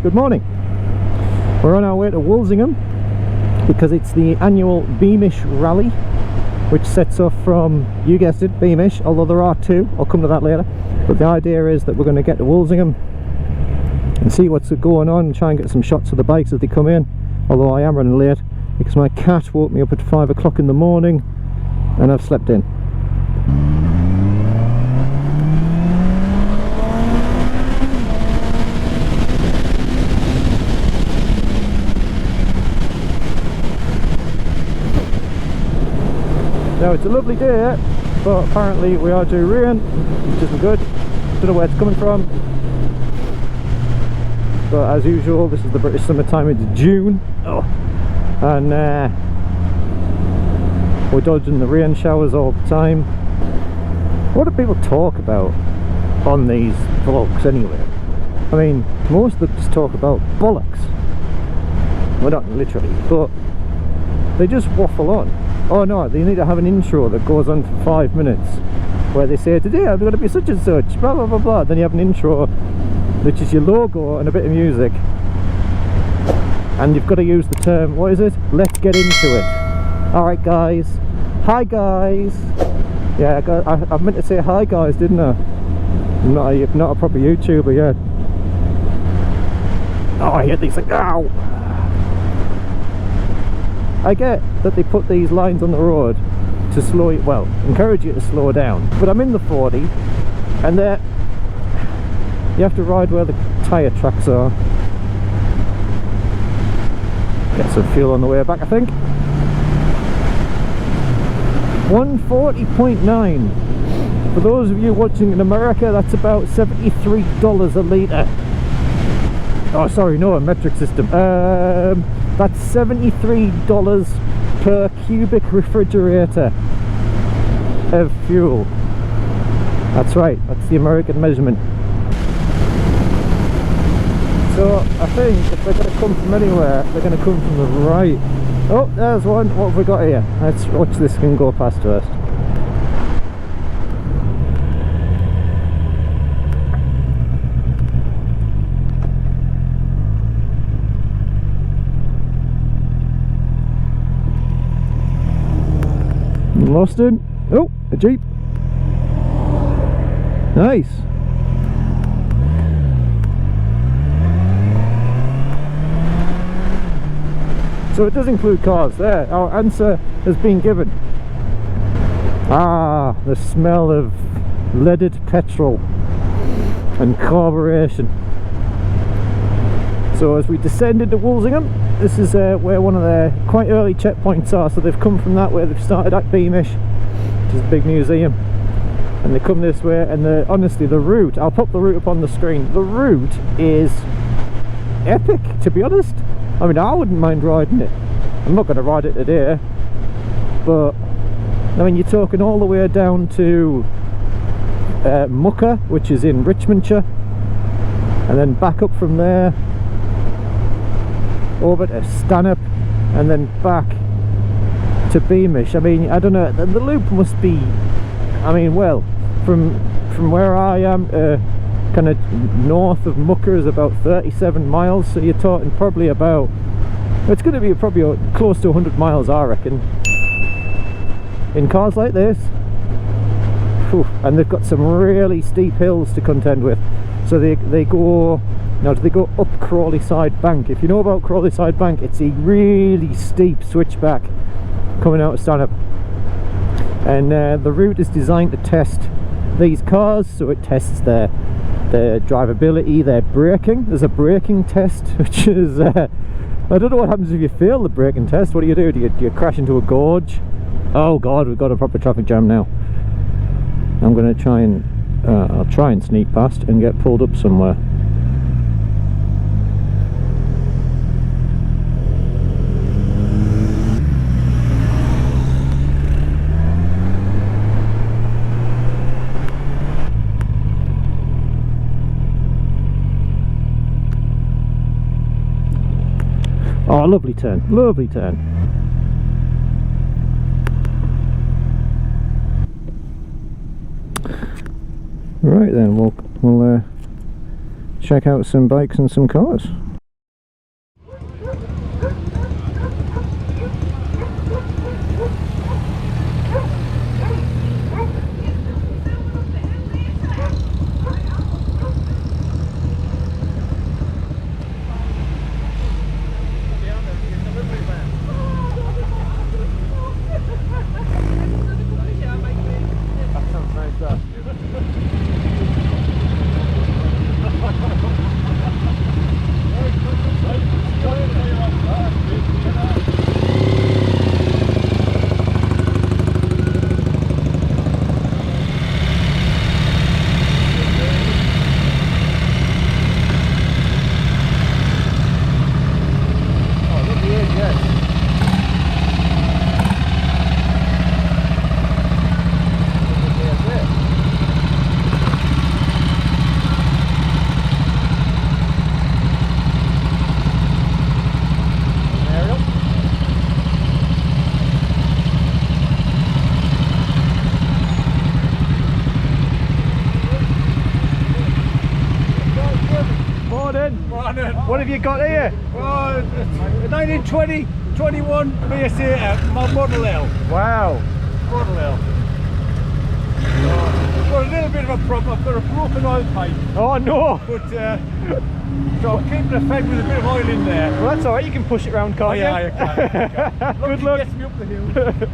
good morning. We're on our way to Wolsingham because it's the annual Beamish Rally, which sets off from, you guessed it, Beamish, although there are two, I'll come to that later. But the idea is that we're going to get to Wolsingham and see what's going on and try and get some shots of the bikes as they come in, although I am running late because my cat woke me up at 5 o'clock in the morning and I've slept in. Now it's a lovely day, but apparently we are due rain, which isn't good. Don't know where it's coming from, but as usual, this is the British summertime. It's June, and we're dodging the rain showers all the time. What do people talk about on these vlogs anyway? I mean, most of them just talk about bollocks. Well, not literally, but they just waffle on. Oh no, they need to have an intro that goes on for 5 minutes where they say, today I'm going to be such and such, blah blah blah blah. Then you have an intro which is your logo and a bit of music, and you've got to use the term, what is it? Let's get into it. Alright guys, hi guys. Yeah, I meant to say hi guys, didn't I? I'm not a proper YouTuber yet. Oh, I hate these things. Ow! I get that they put these lines on the road to slow you, well, encourage you to slow down, but I'm in the 40 and you have to ride where the tyre tracks are. Get some fuel on the way back, I think. 140.9. For those of you watching in America, that's about $73 a litre. Oh sorry, no, a metric system. That's $73 per cubic refrigerator of fuel. That's right, that's the American measurement. So I think if they're going to come from anywhere, they're going to come from the right. Oh, there's one. What have we got here? Let's watch this thing go past first. Lost it. Oh, a Jeep. Nice. So it does include cars there. Our answer has been given. Ah, the smell of leaded petrol and carburation. So as we descend into Wolsingham, this is where one of their quite early checkpoints are. So they've come from that way. They've started at Beamish, which is a big museum, and they come this way. And honestly, the route, I'll pop the route up on the screen. The route is epic, to be honest. I mean, I wouldn't mind riding it. I'm not going to ride it today, but I mean, you're talking all the way down to Mucker, which is in Richmondshire, and then back up from there over to Stanhope, and then back to Beamish. I mean, I don't know, the loop must be, I mean, well, from where I am, kind of north of Mucker is about 37 miles, so you're talking probably about, it's going to be probably close to 100 miles, I reckon, in cars like this. Whew. And they've got some really steep hills to contend with, so they go, now they go up Crawley Side Bank. If you know about Crawley Side Bank, it's a really steep switchback coming out of Stanhope, and the route is designed to test these cars, so it tests their drivability, their braking. There's a braking test, which is I don't know what happens if you fail the braking test. What do? Do you crash into a gorge? Oh god, we've got a proper traffic jam now. I'm going to try and I'll try and sneak past and get pulled up somewhere. Oh, lovely turn, lovely turn. Right then, we'll check out some bikes and some cars. morning. What have you got here? Oh, a 1920, 21 BS8 Model L. Wow. Model L. I've got a little bit of a problem. I've got a broken oil pipe. Oh no. But so I'm keeping it fed with a bit of oil in there. Well, that's alright, you can push it round, can't you? Yeah, you can. Good luck. Gets me up the hill.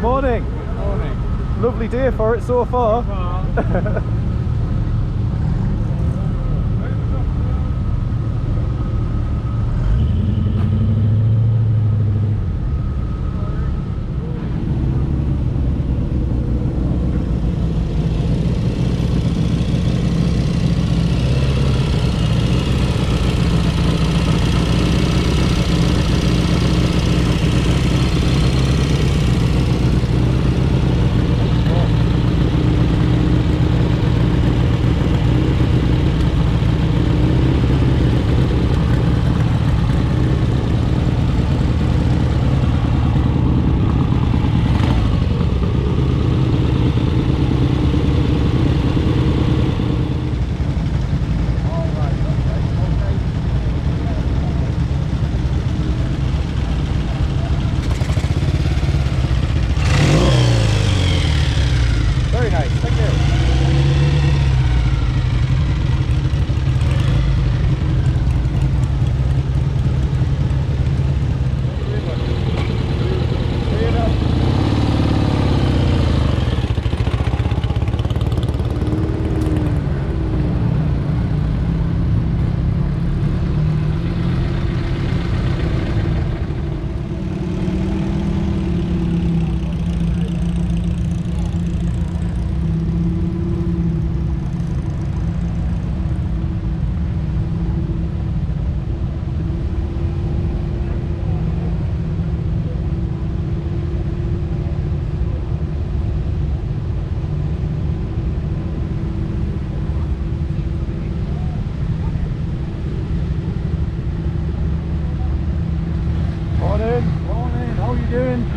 Morning. Morning. Lovely day for it so far.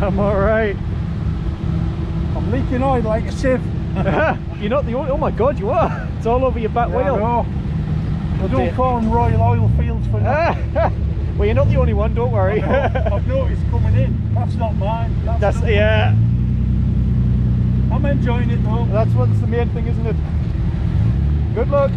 I'm alright. I'm leaking oil like a sieve. You're not the only. Oh my god, you are. It's all over your back wheel. I don't call them Royal Oil Fields for nothing. Well, you're not the only one, don't worry. I've noticed coming in. That's not mine. That's yeah. I'm enjoying it though. That's what's the main thing, isn't it? Good luck.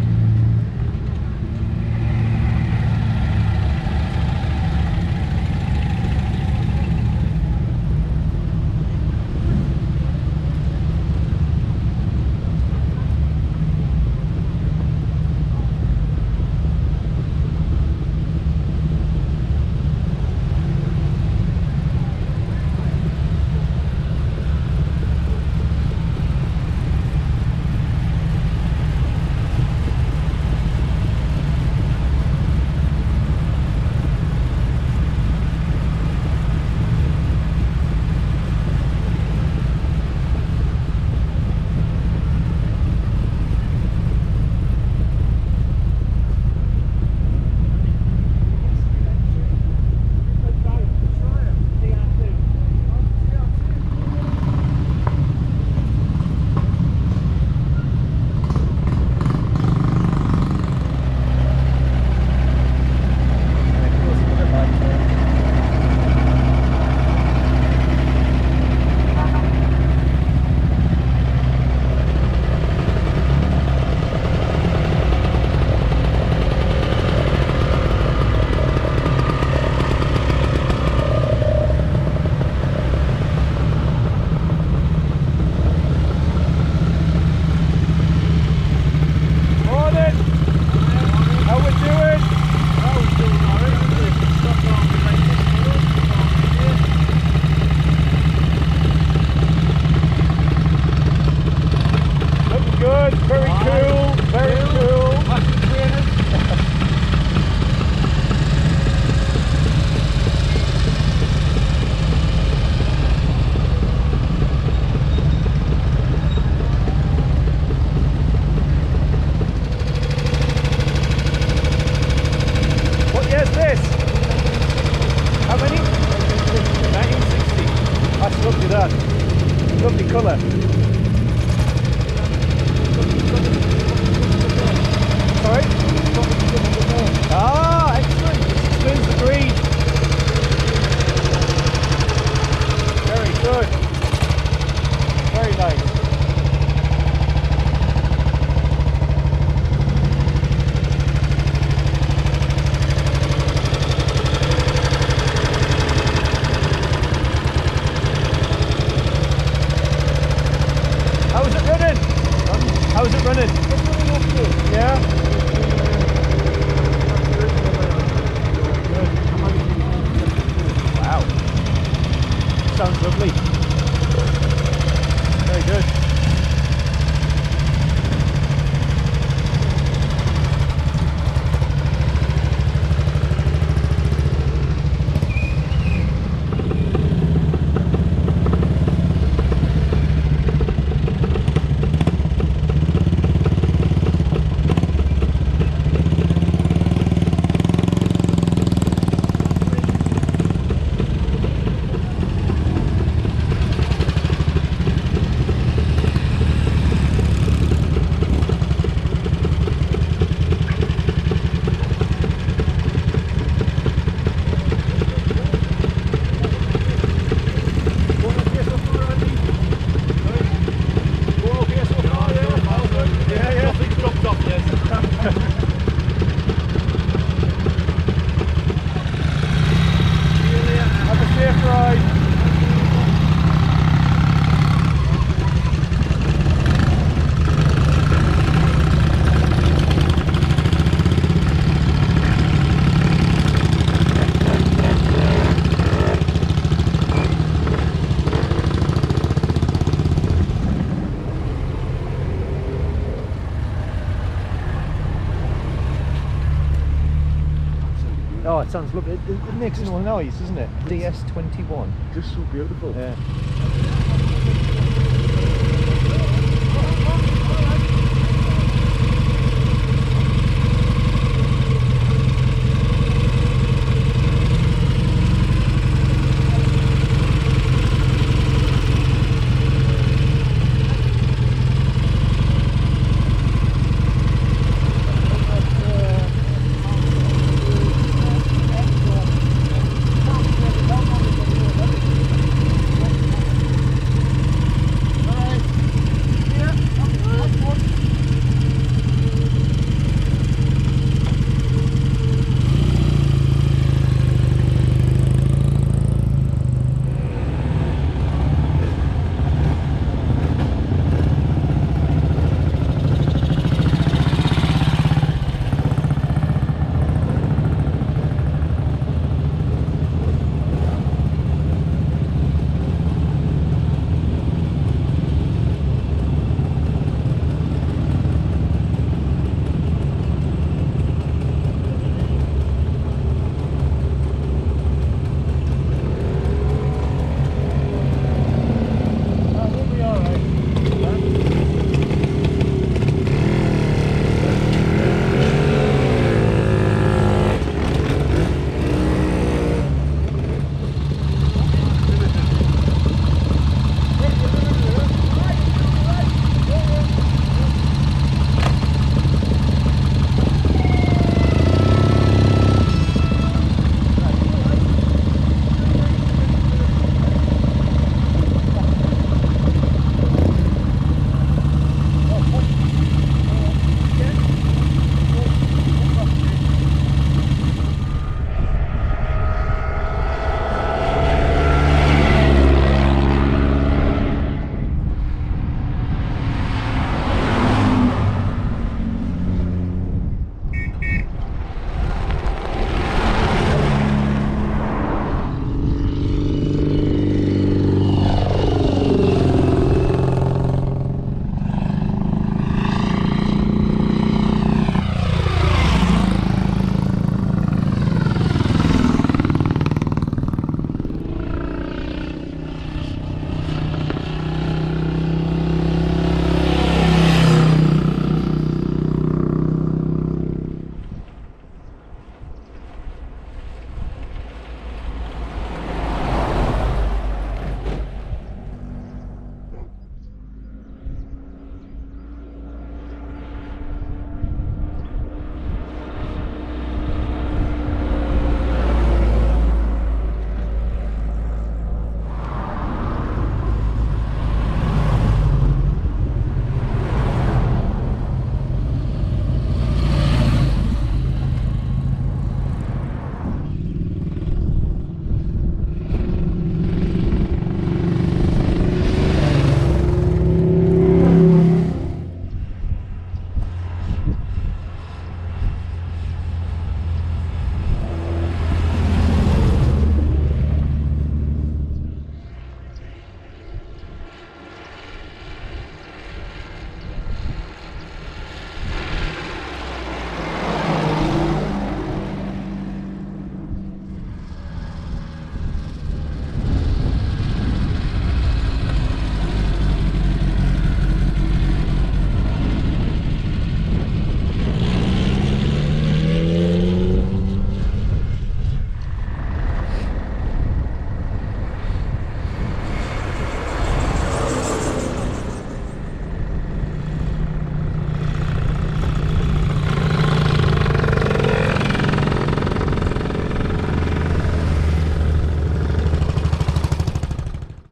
Oh, it sounds lovely. It makes no noise, doesn't it? DS21. Just so beautiful. Yeah.